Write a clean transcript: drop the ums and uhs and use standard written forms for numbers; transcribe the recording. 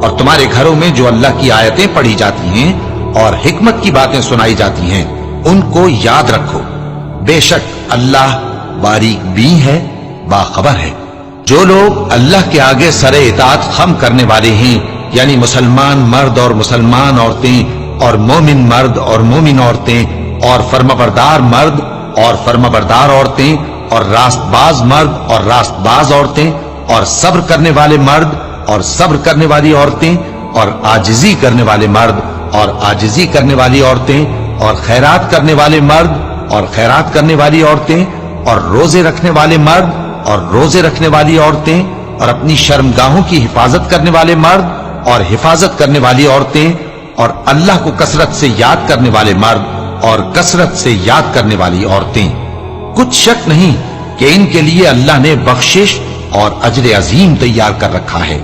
اور تمہارے گھروں میں جو اللہ کی آیتیں پڑھی جاتی ہیں اور حکمت کی باتیں سنائی جاتی ہیں ان کو یاد رکھو، بے شک اللہ باریک بین ہے، باخبر ہے۔ جو لوگ اللہ کے آگے سر اطاعت خم کرنے والے ہیں، یعنی مسلمان مرد اور مسلمان عورتیں اور مومن مرد اور مومن عورتیں اور فرمانبردار مرد اور فرمانبردار عورتیں اور راست باز مرد اور راست باز عورتیں اور صبر کرنے والے مرد اور صبر کرنے والی عورتیں اور عاجزی کرنے والے مرد اور عاجزی کرنے والی عورتیں اور خیرات کرنے والے مرد اور خیرات کرنے والی عورتیں اور روزے رکھنے والے مرد اور روزے رکھنے والی عورتیں اور اپنی شرمگاہوں کی حفاظت کرنے والے مرد اور حفاظت کرنے والی عورتیں اور اللہ کو کثرت سے یاد کرنے والے مرد اور کثرت سے یاد کرنے والی عورتیں۔ کچھ شک نہیں کہ ان کے لیے اللہ نے بخشش اور اجر عظیم تیار کر رکھا ہے۔